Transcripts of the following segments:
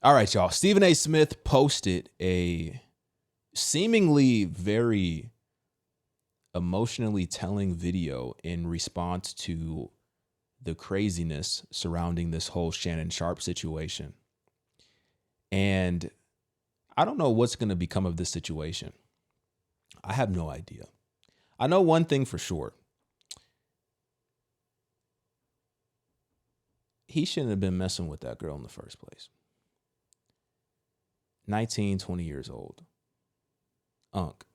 All right, y'all. Stephen A. Smith posted a seemingly very emotionally telling video in response to the craziness surrounding this whole Shannon Sharpe situation. And I don't know what's going to become of this situation. I have no idea. I know one thing for sure. He shouldn't have been messing with that girl in the first place. 19, 20 years old. Unc,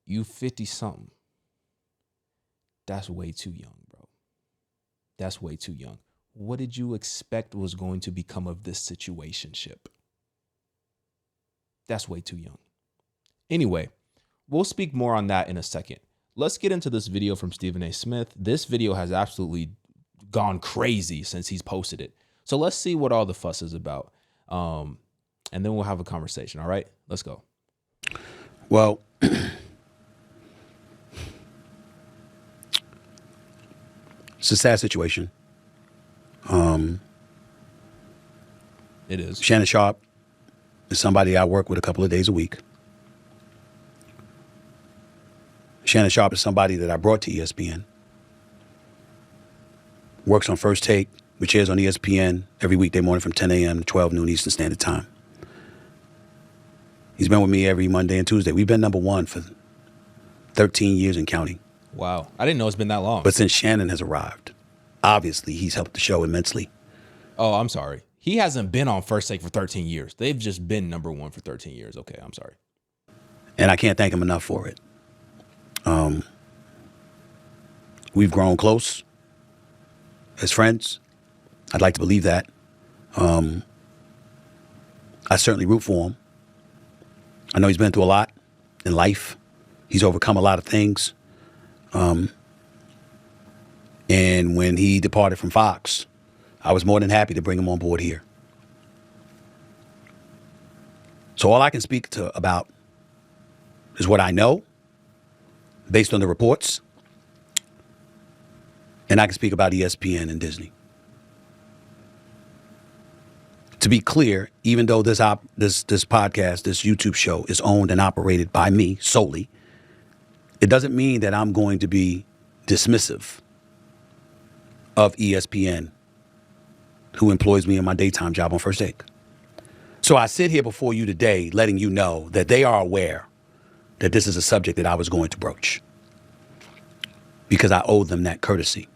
you 50 something. That's way too young, bro. That's way too young. What did you expect was going to become of this situationship? That's way too young. Anyway, we'll speak more on that in a second. Let's get into this video from Stephen A. Smith. This video has absolutely gone crazy since he's posted it. So let's see what all the fuss is about. And then we'll have a conversation. All right, let's go. Well, it's a sad situation. It is. Shannon Sharpe is somebody I work with a couple of days a week. Shannon Sharpe is somebody that I brought to ESPN. Works on First Take, which airs on ESPN every weekday morning from 10 a.m. to 12 noon Eastern Standard Time. He's been with me every Monday and Tuesday. We've been number one for 13 years and counting. Wow. I didn't know it's been that long. But since Shannon has arrived, obviously he's helped the show immensely. Oh, I'm sorry. He hasn't been on First Take for 13 years. They've just been number one for 13 years. Okay, I'm sorry. And I can't thank him enough for it. We've grown close as friends. I'd like to believe that. I certainly root for him. I know he's been through a lot in life. He's overcome a lot of things. And when he departed from Fox, I was more than happy to bring him on board here. So all I can speak about is what I know based on the reports. And I can speak about ESPN and Disney. To be clear, even though this podcast, this YouTube show is owned and operated by me solely, it doesn't mean that I'm going to be dismissive of ESPN, who employs me in my daytime job on First Take. So I sit here before you today letting you know that they are aware that this is a subject that I was going to broach because I owe them that courtesy.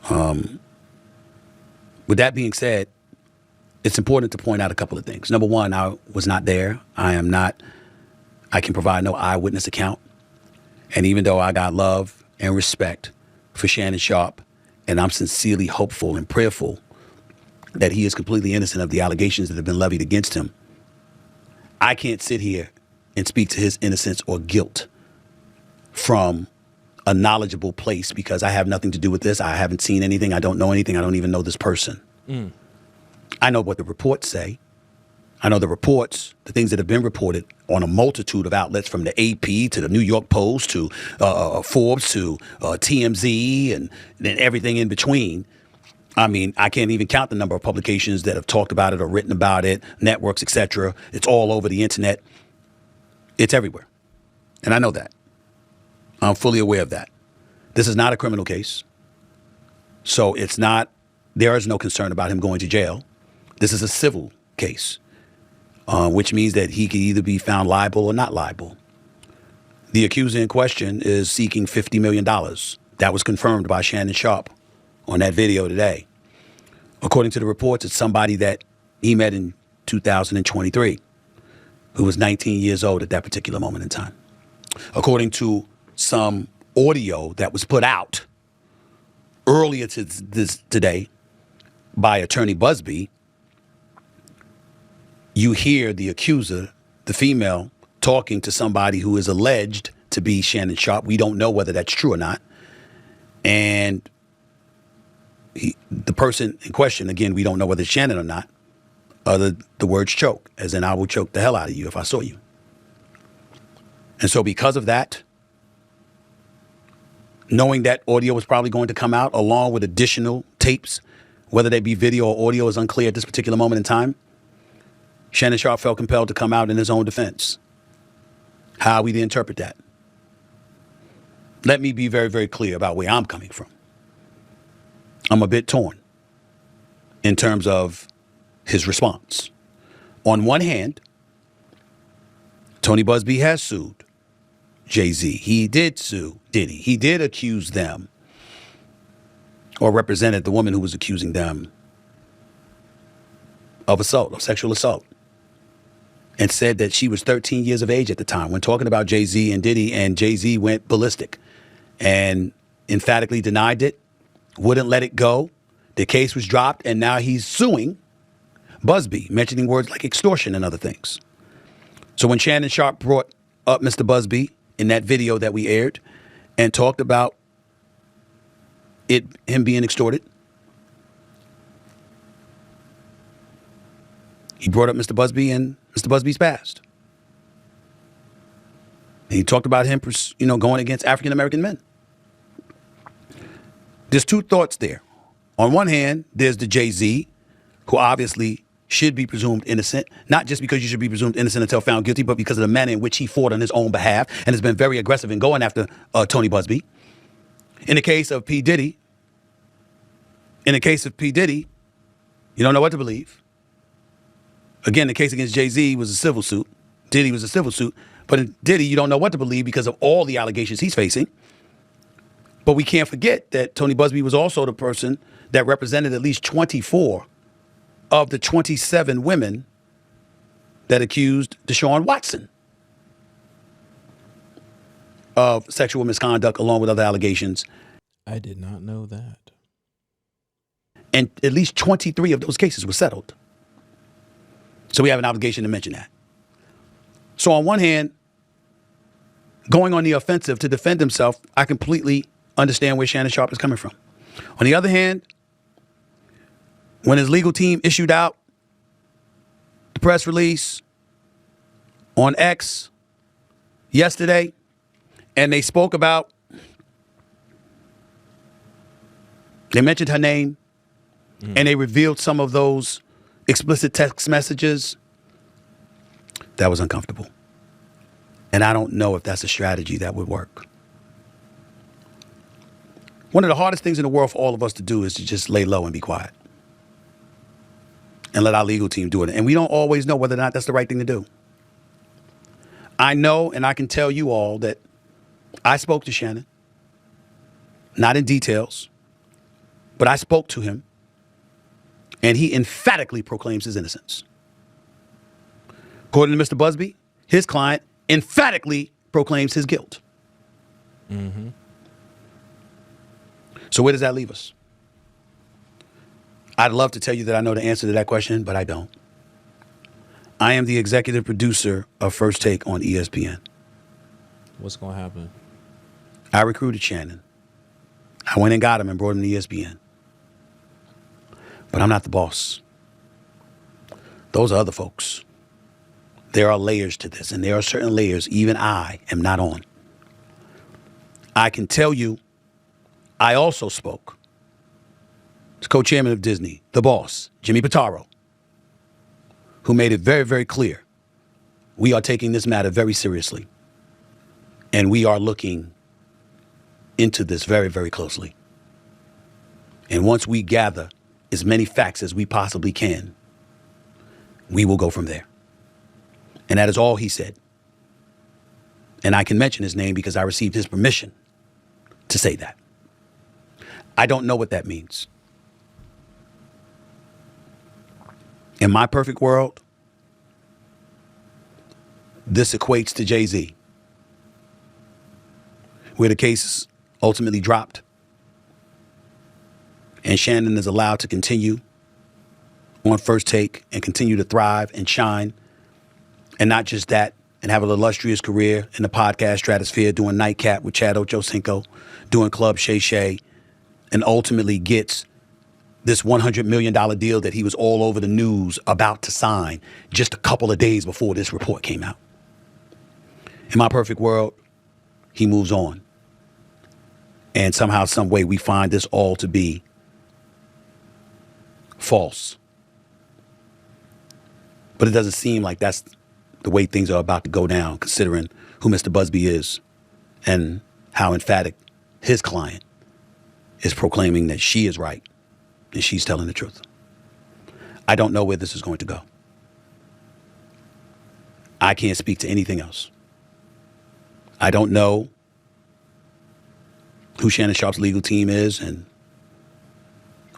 With that being said, it's important to point out a couple of things. Number one, I was not there. I can provide no eyewitness account. And even though I got love and respect for Shannon Sharpe, and I'm sincerely hopeful and prayerful that he is completely innocent of the allegations that have been levied against him, I can't sit here and speak to his innocence or guilt from a knowledgeable place because I have nothing to do with this. I haven't seen anything. I don't know anything. I don't even know this person. I know what the reports say. I know the reports, the things that have been reported on a multitude of outlets, from the AP to the New York Post to Forbes to TMZ and everything in between. I mean, I can't even count the number of publications that have talked about it or written about it, networks, etc. It's all over the internet. It's everywhere. And I know that. I'm fully aware of that. This is not a criminal case. So there is no concern about him going to jail. This is a civil case, which means that he can either be found liable or not liable. The accuser in question is seeking $50 million. That was confirmed by Shannon Sharpe on that video today. According to the reports, it's somebody that he met in 2023, who was 19 years old at that particular moment in time. According to some audio that was put out earlier today by Attorney Busby, you hear the accuser, the female, talking to somebody who is alleged to be Shannon Sharpe. We don't know whether that's true or not. And the person in question, again, we don't know whether it's Shannon or not, the words choke, as in I will choke the hell out of you if I saw you. And so because of that, knowing that audio was probably going to come out along with additional tapes whether they be video or audio is unclear at this particular moment in time. Shannon Sharpe felt compelled to come out in his own defense. How are we to interpret that? Let me be very, very clear about where I'm coming from. I'm a bit torn in terms of his response. On one hand, Tony Busby has sued Jay-Z. He did sue Diddy. He did accuse them, or represented the woman who was accusing them of assault, of sexual assault, and said that she was 13 years of age at the time when talking about Jay-Z and Diddy, and Jay-Z went ballistic and emphatically denied it, wouldn't let it go. The case was dropped, and now he's suing Busby, mentioning words like extortion and other things. So when Shannon Sharpe brought up Mr. Busby in that video that we aired and talked about him being extorted, he brought up Mr. Busby and Mr. Busby's past. And he talked about him, going against African-American men. There's two thoughts there. On one hand, there's the Jay-Z, who obviously should be presumed innocent, not just because you should be presumed innocent until found guilty, but because of the manner in which he fought on his own behalf and has been very aggressive in going after Tony Busby. In the case of P. Diddy, you don't know what to believe. Again, the case against Jay-Z was a civil suit. Diddy was a civil suit. But in Diddy, you don't know what to believe because of all the allegations he's facing. But we can't forget that Tony Busby was also the person that represented at least 24 of the 27 women that accused Deshaun Watson of sexual misconduct, along with other allegations. I did not know that. And at least 23 of those cases were settled. So we have an obligation to mention that. So on one hand, going on the offensive to defend himself, I completely understand where Shannon Sharpe is coming from. On the other hand, when his legal team issued out the press release on X yesterday, and they spoke about, they mentioned her name, and they revealed some of those explicit text messages, that was uncomfortable. And I don't know if that's a strategy that would work. One of the hardest things in the world for all of us to do is to just lay low and be quiet and let our legal team do it. And we don't always know whether or not that's the right thing to do. I know, and I can tell you all, that I spoke to Shannon, not in details, but I spoke to him, and he emphatically proclaims his innocence. According to Mr. Busby, his client emphatically proclaims his guilt. Mm-hmm. So where does that leave us? I'd love to tell you that I know the answer to that question, but I don't. I am the executive producer of First Take on ESPN. What's going to happen? I recruited Shannon. I went and got him and brought him to ESPN. But I'm not the boss. Those are other folks. There are layers to this, and there are certain layers even I am not on. I can tell you, I also spoke to co-chairman of Disney, the boss, Jimmy Pitaro, who made it very, very clear we are taking this matter very seriously, and we are looking into this very, very closely. And once we gather as many facts as we possibly can, we will go from there. And that is all he said. And I can mention his name because I received his permission to say that. I don't know what that means. In my perfect world, this equates to Jay-Z, where the case is ultimately dropped and Shannon is allowed to continue on First Take and continue to thrive and shine. And not just that, and have an illustrious career in the podcast stratosphere, doing Nightcap with Chad Ochocinco, doing Club Shay Shay, and ultimately gets this $100 million deal that he was all over the news about to sign just a couple of days before this report came out. In my perfect world, he moves on. And somehow, some way, we find this all to be false. But it doesn't seem like that's the way things are about to go down, considering who Mr. Busby is and how emphatic his client is proclaiming that she is right and she's telling the truth. I don't know where this is going to go. I can't speak to anything else. I don't know who Shannon Sharpe's legal team is and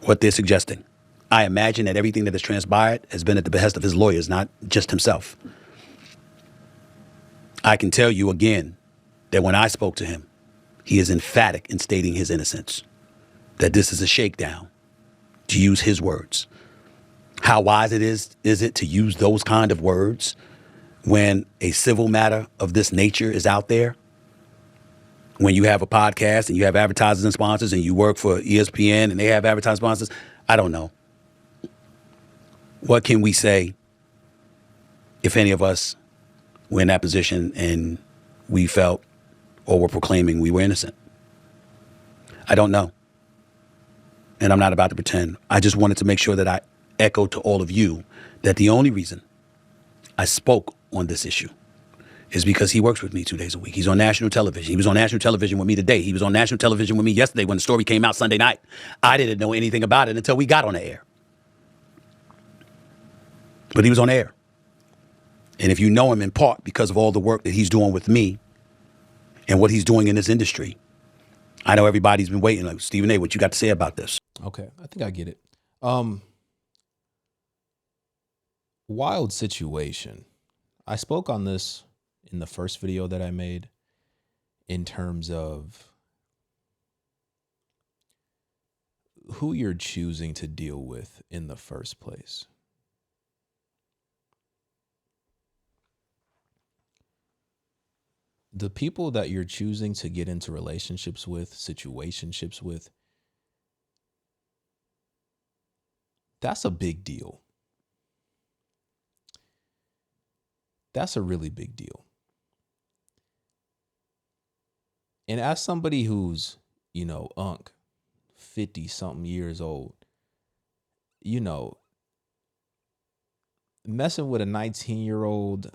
what they're suggesting. I imagine that everything that has transpired has been at the behest of his lawyers, not just himself. I can tell you again that when I spoke to him, he is emphatic in stating his innocence, that this is a shakedown, to use his words. How wise is it to use those kind of words when a civil matter of this nature is out there? When you have a podcast and you have advertisers and sponsors and you work for ESPN and they have advertising sponsors, I don't know. What can we say if any of us were in that position and we felt or were proclaiming we were innocent? I don't know. And I'm not about to pretend. I just wanted to make sure that I echo to all of you that the only reason I spoke on this issue is because he works with me 2 days a week. He's on national television. He was on national television with me today. He was on national television with me yesterday when the story came out Sunday night. I didn't know anything about it until we got on the air. But he was on air. And if you know him in part because of all the work that he's doing with me and what he's doing in this industry, I know everybody's been waiting. Like, Stephen A., what you got to say about this? Okay, I think I get it. Wild situation. I spoke on this in the first video that I made in terms of who you're choosing to deal with in the first place. The people that you're choosing to get into relationships with, situationships with, that's a big deal. That's a really big deal. And as somebody who's, 50 something years old, messing with a 19-year-old,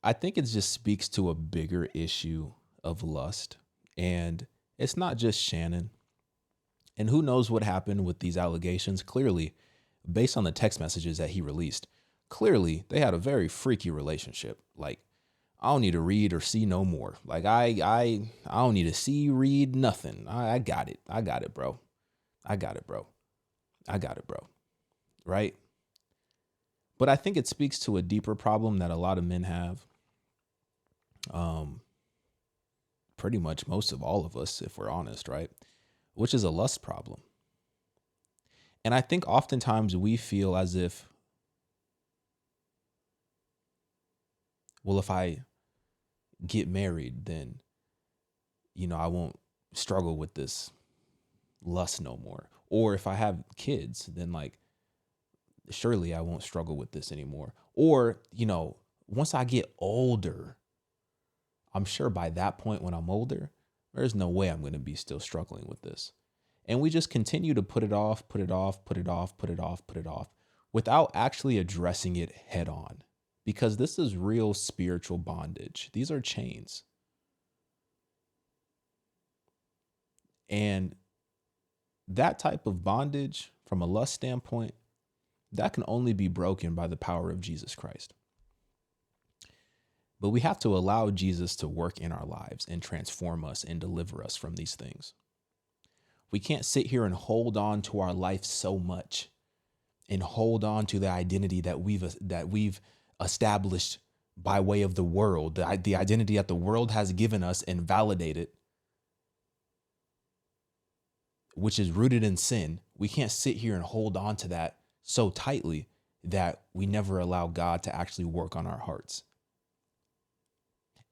I think it just speaks to a bigger issue of lust. And it's not just Shannon. And who knows what happened with these allegations. Clearly, based on the text messages that he released, clearly they had a very freaky relationship. Like, I don't need to read or see no more. Like, I don't need to see, read, nothing. I got it. I got it, bro. I got it, bro. I got it, bro. Right? But I think it speaks to a deeper problem that a lot of men have. Pretty much most of all of us, if we're honest, right? Which is a lust problem. And I think oftentimes we feel as if, well, if I get married, then, I won't struggle with this lust no more. Or if I have kids, then surely I won't struggle with this anymore. Or, once I get older, I'm sure by that point when I'm older, there's no way I'm going to be still struggling with this. And we just continue to put it off without actually addressing it head on. Because this is real spiritual bondage. These are chains. And that type of bondage, from a lust standpoint, that can only be broken by the power of Jesus Christ. But we have to allow Jesus to work in our lives and transform us and deliver us from these things. We can't sit here and hold on to our life so much and hold on to the identity that we've established by way of the world, the identity that the world has given us and validated, which is rooted in sin. We can't sit here and hold on to that so tightly that we never allow God to actually work on our hearts.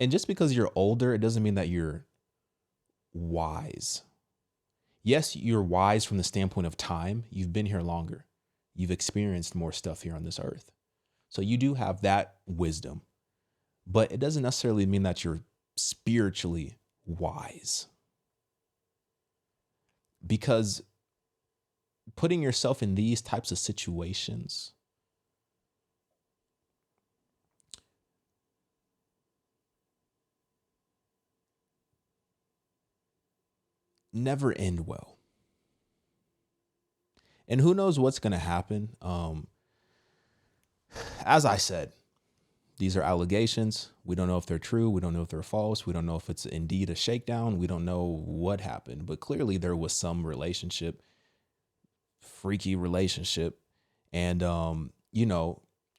And just because you're older, it doesn't mean that you're wise. Yes, you're wise from the standpoint of time. You've been here longer. You've experienced more stuff here on this earth. So you do have that wisdom. But it doesn't necessarily mean that you're spiritually wise. because putting yourself in these types of situations never end well. And who knows what's going to happen. As I said, these are allegations. We don't know if they're true. We don't know if they're false. We don't know if it's indeed a shakedown. We don't know what happened. But clearly there was some relationship, freaky relationship. And,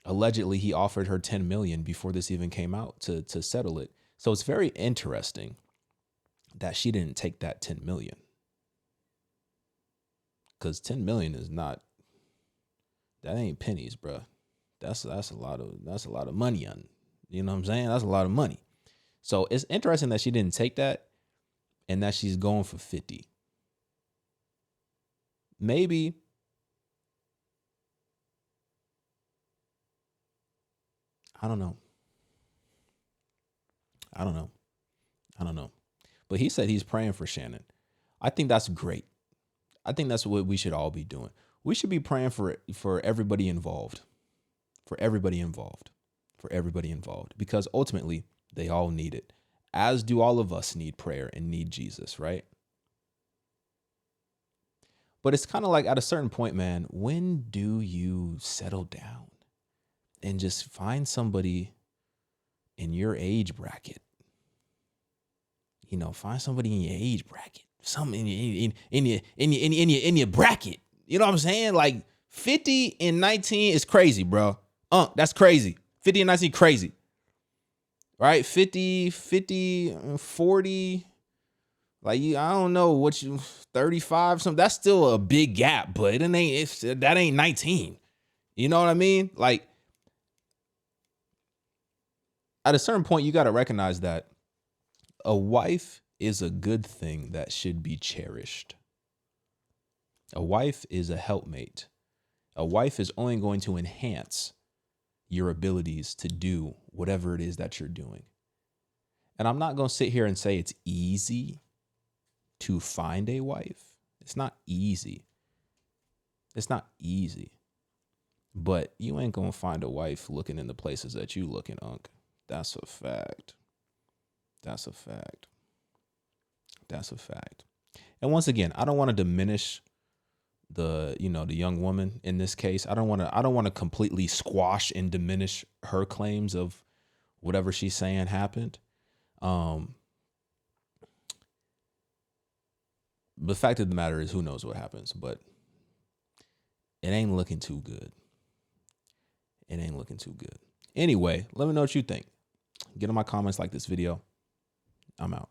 allegedly he offered her 10 million before this even came out to settle it. So it's very interesting that she didn't take that 10 million. Because 10 million is not, that ain't pennies, bro. That's a lot of money on, you know what I'm saying? That's a lot of money. So it's interesting that she didn't take that and that she's going for 50. Maybe I don't know. But he said he's praying for Shannon. I think that's great. I think that's what we should all be doing. We should be praying for everybody involved. For everybody involved. For everybody involved. Because ultimately, they all need it. As do all of us need prayer and need Jesus, right? But it's kind of like at a certain point, man, when do you settle down and just find somebody in your age bracket? Find somebody in your age bracket. Something in your bracket. You know what I'm saying? Like 50 and 19 is crazy, bro. That's crazy. 50 and 19 crazy. Right? 50, 40. Like I don't know what 35, something. That's still a big gap, but that ain't 19. You know what I mean? Like at a certain point, you got to recognize that a wife is a good thing that should be cherished. A wife is a helpmate. A wife is only going to enhance your abilities to do whatever it is that you're doing. And I'm not going to sit here and say it's easy to find a wife. It's not easy. It's not easy. But you ain't going to find a wife looking in the places that you looking, Unc. That's a fact. That's a fact. That's a fact. And once again, I don't want to diminish the young woman in this case. I don't want to completely squash and diminish her claims of whatever she's saying happened. The fact of the matter is, who knows what happens, but it ain't looking too good. It ain't looking too good. Anyway, let me know what you think. Get in my comments, like this video. I'm out.